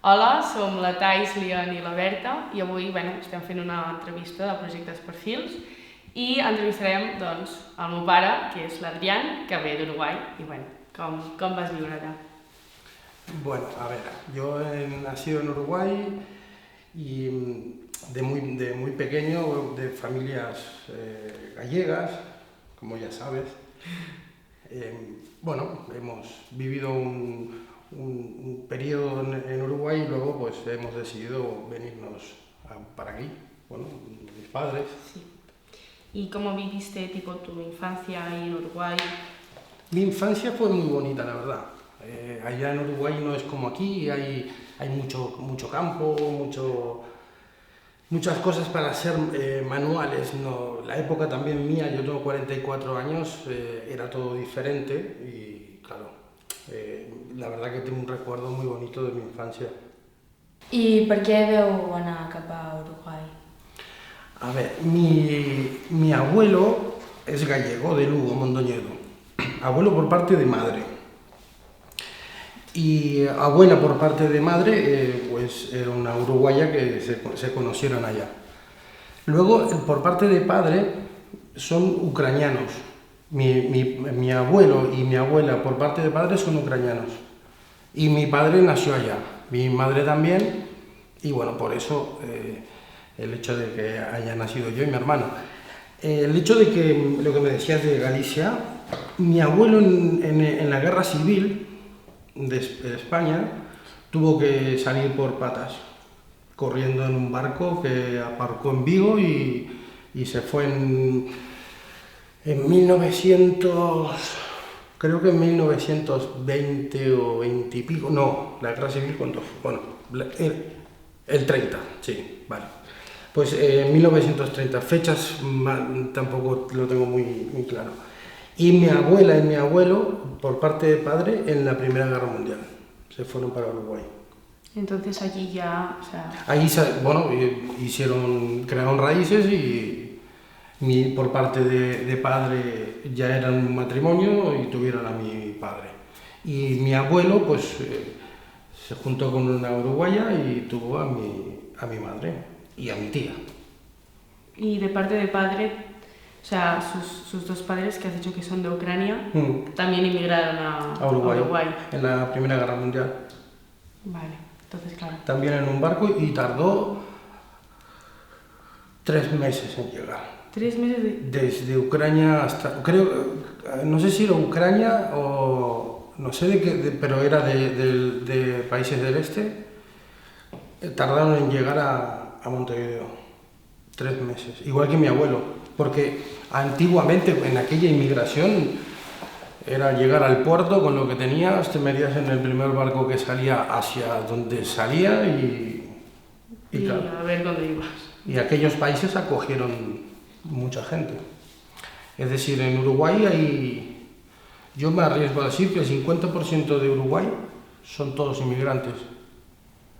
Hola, som la Thais, l'Ian i la Berta i avui estem fent una entrevista de projectes Perfils i entrevistarem el meu pare, que és l'Adrián, que ve d'Uruguai i com vas viure allà? Bueno, a ver, yo he nacido en Uruguay y de muy pequeño, de familias gallegas, como ya sabes. Bueno, hemos vivido un periodo en Uruguay y luego pues hemos decidido venirnos para aquí, bueno, mis padres. Sí. ¿Y cómo viviste tu infancia ahí en Uruguay? Mi infancia fue muy bonita, la verdad. Allá en Uruguay no es como aquí, hay mucho campo, muchas cosas para hacer manuales. No, la época también mía, yo tengo 44 años, era todo diferente y claro, la verdad que tengo un recuerdo muy bonito de mi infancia. I per què veu anar cap a Uruguai? A ver, mi abuelo es gallego, de Lugo, Mondoñedo. Abuelo por parte de madre. Y abuela por parte de madre, pues era una uruguaya que se conocieron allá. Luego, por parte de padre, son ucranianos. Mi abuelo y mi abuela por parte de padre son ucranianos. Y mi padre nació allá, mi madre también, y bueno, por eso el hecho de que haya nacido yo y mi hermano. El hecho de que, lo que me decías de Galicia, mi abuelo en la guerra civil de España tuvo que salir por patas, corriendo en un barco que aparcó en Vigo y se fue en 1900, creo que en 1920 o 20 y pico, no, la guerra civil cuando fue, bueno, el 30, sí, vale. Pues 1930, fechas tampoco lo tengo muy claro. Y mi abuela y mi abuelo, por parte de padre, en la Primera Guerra Mundial, se fueron para Uruguay. Entonces allí ya, Ahí, bueno, crearon raíces y por parte de padre ya eran un matrimonio y tuvieron a mi padre. Y mi abuelo, pues, se juntó con una uruguaya y tuvo a mi madre y a mi tía. Y de parte de padre, sus dos padres, que has dicho que son de Ucrania, también emigraron a Uruguay. En la Primera Guerra Mundial. Vale, entonces claro. También en un barco y tardó 3 meses en llegar. 3 meses Desde Ucrania hasta, no sé si era Ucrania o no sé de qué, pero era de países del este. Tardaron en llegar a Montevideo. 3 meses, igual que mi abuelo, porque antiguamente en aquella inmigración era llegar al puerto con lo que tenías, te metías en el primer barco que salía hacia donde salía y claro, a ver dónde ibas. Y aquellos países acogieron mucha gente. Es decir, en Uruguay yo me arriesgo a decir que el 50% de Uruguay son todos inmigrantes.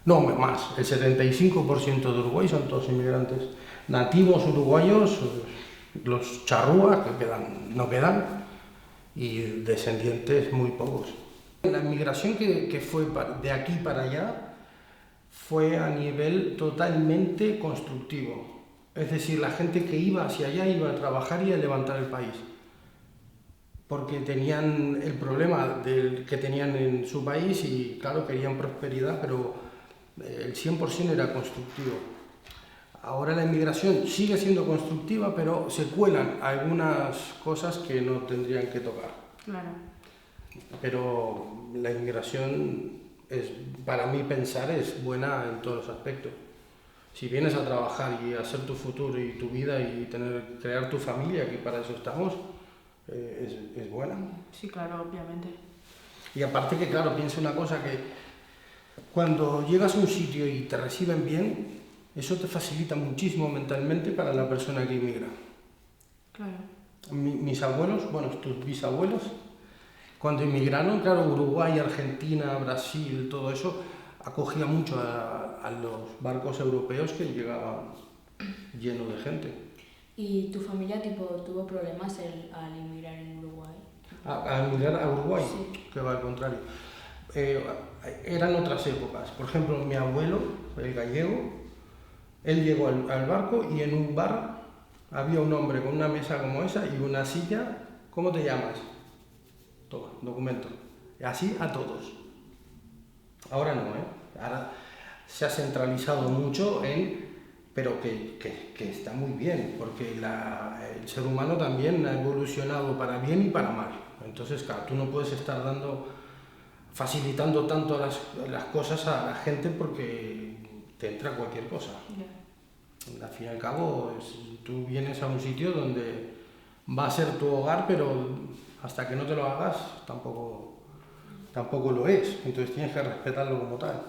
No, más, el 75% de Uruguay son todos inmigrantes. Nativos uruguayos, los charrúas, no quedan, y descendientes muy pocos. La inmigración que fue de aquí para allá fue a nivel totalmente constructivo. Es decir, la gente que iba hacia allá iba a trabajar y a levantar el país. Porque tenían el problema que tenían en su país y claro, querían prosperidad, pero el 100% era constructivo. Ahora la inmigración sigue siendo constructiva, pero se cuelan algunas cosas que no tendrían que tocar. Claro. Pero la inmigración, para mí pensar, es buena en todos los aspectos. Si vienes a trabajar y a hacer tu futuro y tu vida y crear tu familia, que para eso estamos, es buena. Sí, claro, obviamente. Y aparte que, claro, piensa una cosa, que cuando llegas a un sitio y te reciben bien, eso te facilita muchísimo mentalmente para la persona que inmigra. Claro. Mis abuelos, bueno, tus bisabuelos, cuando inmigraron, claro, Uruguay, Argentina, Brasil, todo eso, acogía mucho a los barcos europeos que llegaban llenos de gente. ¿Y tu familia tuvo problemas al inmigrar en Uruguay? ¿A emigrar a Uruguay? Sí. Que va al contrario. eran otras épocas. Por ejemplo, mi abuelo, el gallego, él llegó al barco y en un bar había un hombre con una mesa como esa y una silla. ¿Cómo te llamas? Toma, documento. Y así a todos. Ahora no, ¿eh? Ahora se ha centralizado mucho pero que está muy bien, porque el ser humano también ha evolucionado para bien y para mal. Entonces, claro, tú no puedes estar facilitando tanto las cosas a la gente porque te entra cualquier cosa. Al fin y al cabo, tú vienes a un sitio donde va a ser tu hogar, pero hasta que no te lo hagas, tampoco lo es. Entonces tienes que respetarlo como tal.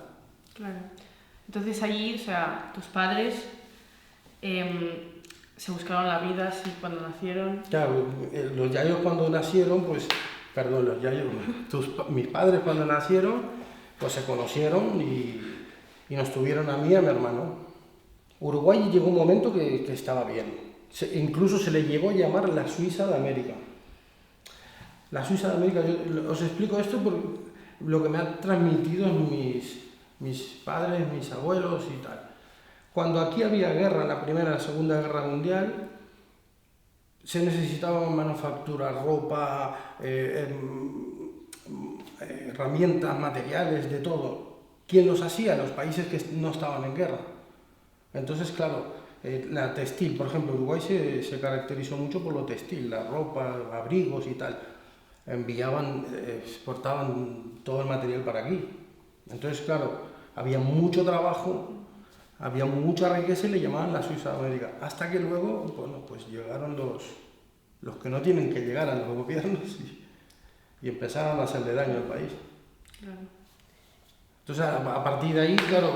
Claro. Entonces allí, o sea, tus padres se buscaron la vida así cuando nacieron. Claro, los yayos cuando nacieron, pues, perdón, los yayos, mis padres cuando nacieron, pues se conocieron y nos tuvieron a mí y a mi hermano. Uruguay llegó un momento que estaba bien. Incluso se le llegó a llamar la Suiza de América. La Suiza de América, yo os explico esto por lo que me han transmitido mis padres, mis abuelos y tal. Cuando aquí había guerra, la Primera y la Segunda Guerra Mundial, se necesitaba manufactura, ropa, herramientas, materiales, de todo. ¿Quién los hacía? Los países que no estaban en guerra. Entonces, claro, la textil, por ejemplo, Uruguay se caracterizó mucho por lo textil, la ropa, abrigos y tal. Exportaban todo el material para aquí. Entonces, claro, había mucho trabajo, había mucha riqueza y le llamaban la Suiza de América. Hasta que luego, bueno, pues llegaron los que no tienen que llegar a los gobiernos y empezaron a hacerle daño al país. Claro. Entonces, a partir de ahí, claro,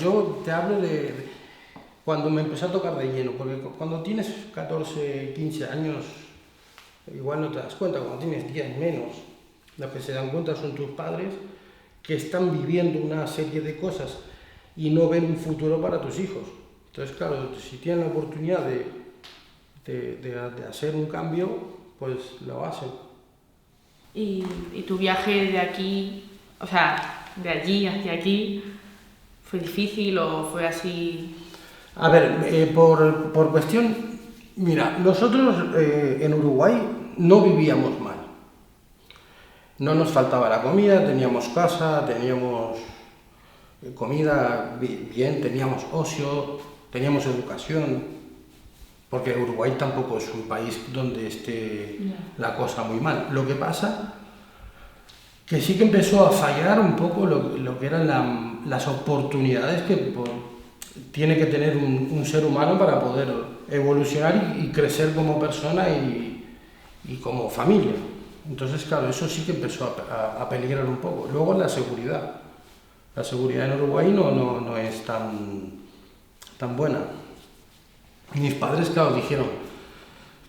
yo te hablo de cuando me empecé a tocar de lleno, porque cuando tienes 14, 15 años, igual no te das cuenta, cuando tienes 10 menos, los que se dan cuenta son tus padres, que están viviendo una serie de cosas y no ven un futuro para tus hijos. Entonces, claro, si tienen la oportunidad de hacer un cambio, pues lo hacen. ¿Y tu viaje de aquí, o sea, de allí hacia aquí, fue difícil o fue así? A ver, por cuestión, mira, nosotros en Uruguay no vivíamos mal. No nos faltaba la comida, teníamos casa, teníamos comida bien, teníamos ocio, teníamos educación, porque Uruguay tampoco es un país donde esté la cosa muy mal. Lo que pasa que sí que empezó a fallar un poco lo que eran las oportunidades que tiene que tener un ser humano para poder evolucionar y crecer como persona y como familia. Entonces, claro, eso sí que empezó a peligrar un poco. Luego la seguridad. La seguridad en Uruguay no es tan buena. Mis padres, claro, dijeron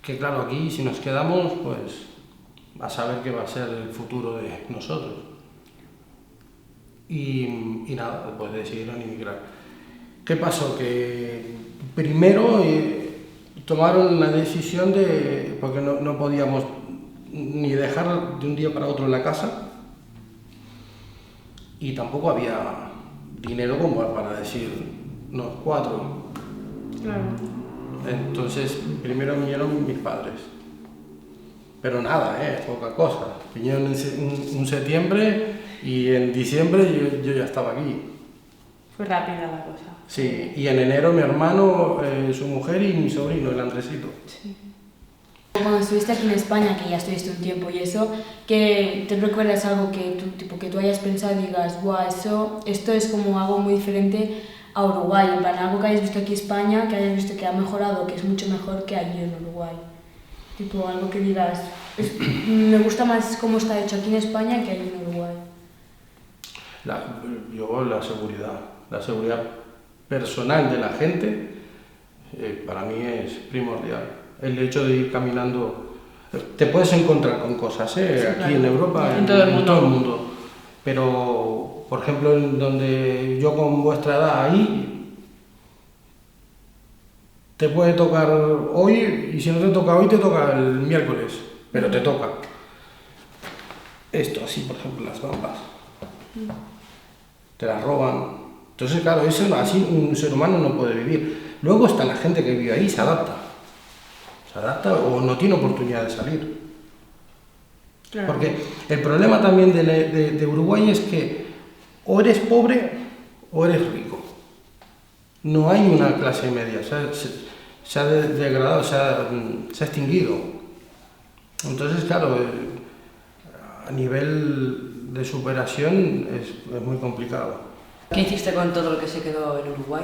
que, claro, aquí si nos quedamos, pues a saber qué va a ser el futuro de nosotros. Y nada, pues decidieron emigrar. ¿Qué pasó? Que primero tomaron la decisión porque no podíamos ni dejar de un día para otro la casa y tampoco había dinero como para decir, no, 4. Claro. Entonces, primero vinieron mis padres. Pero nada, poca cosa. Vinieron en septiembre y en diciembre yo ya estaba aquí. Fue rápida la cosa. Sí, y en enero mi hermano, su mujer y mi sobrino, el Andresito. Sí. Cuando estuviste aquí en España, que ya estuviste un tiempo y eso, que te recuerdas algo que tú hayas pensado y digas, guau, esto es como algo muy diferente a Uruguay, en plan, algo que hayas visto aquí en España, que hayas visto que ha mejorado, que es mucho mejor que allí en Uruguay. Tipo, algo que digas, me gusta más cómo está hecho aquí en España que allí en Uruguay. La seguridad personal de la gente, para mí es primordial. El hecho de ir caminando, te puedes encontrar con cosas, sí, aquí claro. En Europa, en todo el mundo. Pero, por ejemplo, en donde yo con vuestra edad ahí, te puede tocar hoy y si no te toca hoy te toca el miércoles, pero te toca. Esto así, por ejemplo, las gambas. te la roban. Entonces, claro, eso así un ser humano no puede vivir. Luego está la gente que vive ahí, se adapta o no tiene oportunidad de salir. Claro. Porque el problema también de Uruguay es que o eres pobre o eres rico. No hay una clase media, se ha degradado, se ha extinguido. Entonces, claro, a nivel de superación es muy complicado. ¿Qué hiciste con todo lo que se quedó en Uruguay?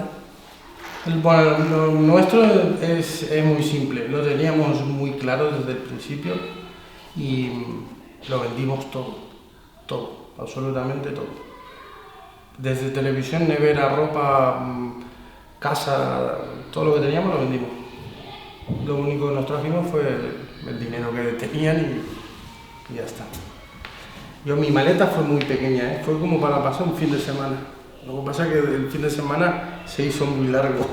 Bueno, lo nuestro es muy simple, lo teníamos muy claro desde el principio y lo vendimos todo, absolutamente todo. Desde televisión, nevera, ropa, casa, todo lo que teníamos lo vendimos. Lo único que nos trajimos fue el dinero que tenían y ya está. Mi maleta fue muy pequeña, fue como para pasar un fin de semana. Lo que pasa es que el fin de semana se hizo muy largo.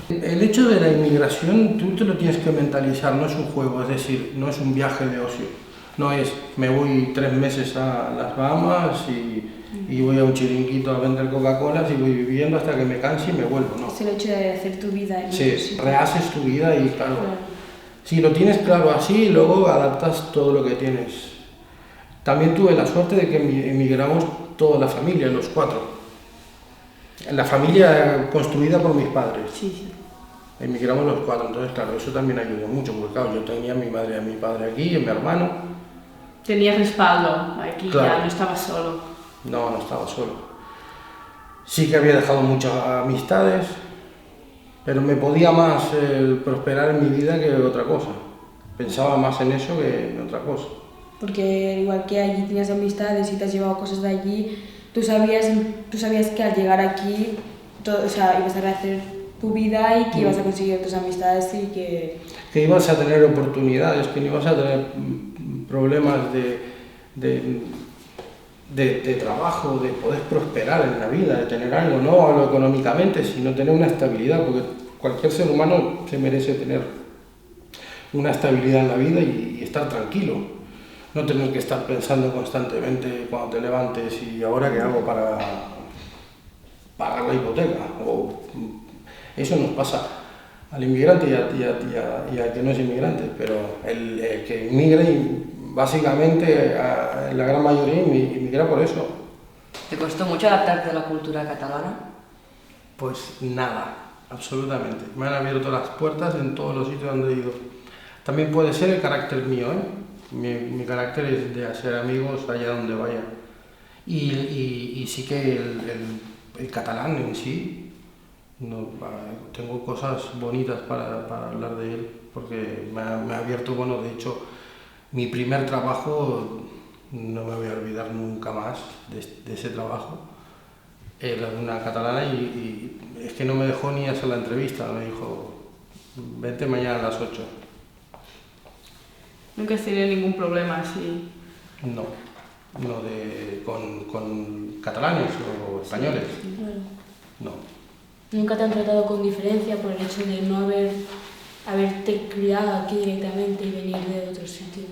El hecho de la inmigración, tú te lo tienes que mentalizar, no es un juego, es decir, no es un viaje de ocio. No es, me voy 3 meses a las Bahamas y voy a un chiringuito a vender Coca-Colas y voy viviendo hasta que me canse y me vuelvo, ¿no? Es el hecho de hacer tu vida. Sí, rehaces tu vida y claro, si lo tienes claro así, luego adaptas todo lo que tienes. También tuve la suerte de que emigramos toda la familia, los 4. La familia construida por mis padres. Sí. Emigramos los 4, entonces claro, eso también ayudó mucho, porque claro, yo tenía a mi madre y a mi padre aquí, y a mi hermano. Tenías respaldo aquí, claro. Ya no estabas solo. No estaba solo. Sí que había dejado muchas amistades, pero me podía más prosperar en mi vida que otra cosa. Pensaba más en eso que en otra cosa. Porque igual que allí tenías amistades y te has llevado cosas de allí, tú sabías que al llegar aquí ibas a rehacer tu vida y que ibas a conseguir otras amistades y que ibas a tener oportunidades, que no ibas a tener problemas de trabajo, de poder prosperar en la vida, de tener algo, no hablo económicamente, sino tener una estabilidad, porque cualquier ser humano se merece tener una estabilidad en la vida y estar tranquilo. No tener que estar pensando constantemente cuando te levantes y ahora qué hago para pagar la hipoteca. Eso nos pasa al inmigrante y al que no es inmigrante, pero el que inmigra básicamente la gran mayoría inmigra por eso. ¿Te costó mucho adaptarte a la cultura catalana? Pues nada, absolutamente. Me han abierto las puertas en todos los sitios donde he ido. También puede ser el carácter mío, Mi carácter es de hacer amigos allá donde vaya. Y sí que el catalán en sí, tengo cosas bonitas para hablar de él, porque me ha abierto, de hecho, mi primer trabajo, no me voy a olvidar nunca más de ese trabajo, era de una catalana y es que no me dejó ni hacer la entrevista, me dijo, vente mañana a las 8. ¿Nunca has tenido ningún problema así? No, con catalanes o españoles. Sí, claro. No. ¿Nunca te han tratado con diferencia por el hecho de no haberte criado aquí directamente y venir de otro sitio?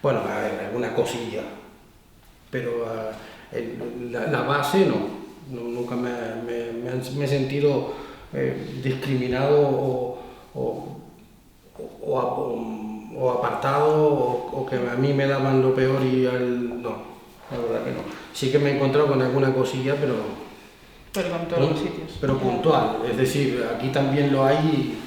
Bueno, a ver, alguna cosilla, pero la base no. Nunca me he sentido discriminado o apartado o que a mí me daban lo peor y no, la verdad que no. Sí que me he encontrado con alguna cosilla, pero con todos los sitios. Pero puntual, es decir, aquí también lo hay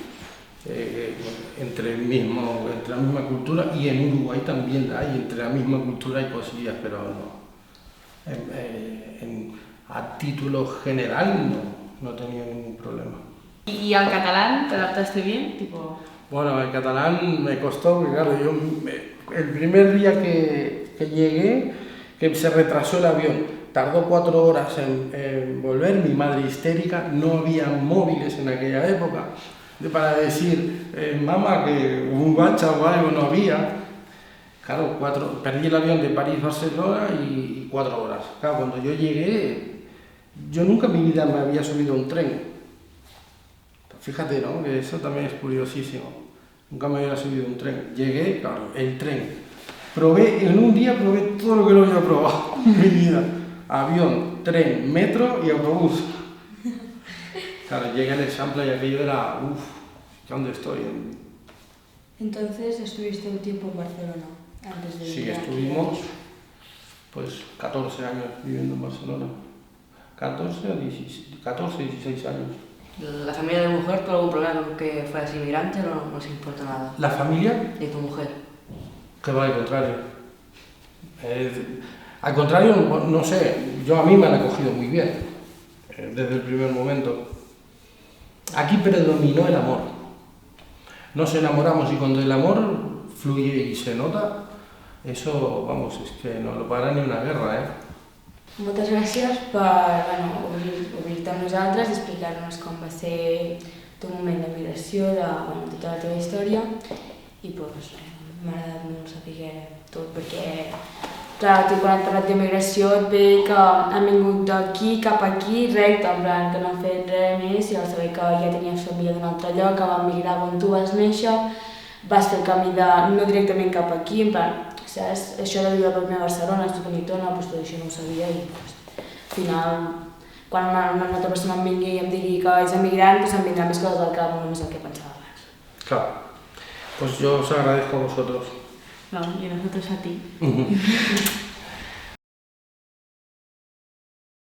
entre la misma cultura y en Uruguay también la hay, entre la misma cultura hay cosillas, pero no. A título general no he tenido ningún problema. ¿Y al catalán te adaptaste bien? Bueno, el catalán me costó, porque claro, el primer día que llegué, que se retrasó el avión, tardó 4 horas en volver, mi madre histérica, no había móviles en aquella época, para decir, mamá, que un WhatsApp o algo no había. Claro, perdí el avión de París-Barcelona y 4 horas. Claro, cuando yo llegué, yo nunca en mi vida me había subido a un tren. Fíjate, ¿no? Que eso también es curiosísimo. Nunca me había subido a un tren. Llegué, claro, el tren. En un día probé todo lo que no había probado en mi vida. avión, tren, metro y autobús. Claro, llegué al Eixample y aquello era, ¿dónde estoy? Entonces estuviste un tiempo en Barcelona antes de Sí, ir aquí. estuvimos pues 14 años viviendo en Barcelona. 14 o 16 años. ¿La familia de tu mujer tuvo algún problema con que fueras inmigrante o no les importa nada? ¿La familia? ¿De tu mujer? Que va al contrario. Al contrario, no sé, a mí me han acogido muy bien, desde el primer momento. Aquí predominó el amor. Nos enamoramos y cuando el amor fluye y se nota, eso, vamos, es que no lo para ni una guerra, ¿eh? Moltes gràcies per obrir-te amb nosaltres i explicar-nos com va ser el teu moment de migració, de tota la teva història i m'ha agradat molt saber tot perquè clar, tu quan has parlat d'immigració et ve que han vingut d'aquí cap aquí recte, en plan que no han fet res més i al saber que ja tenies família d'un altre lloc, que van migrar on tu vas néixer, vas fer el camí no directament cap aquí, en plan saps? Això de viure per mi a Barcelona, estic a Nitona, tot això no ho sabia i al final, quan una altra persona em vingui i em digui que és emigrant, em vindran més coses al cap, no només el que pensava abans. Claro, pues yo os agradezco a vosotros. No, y nosotros a ti.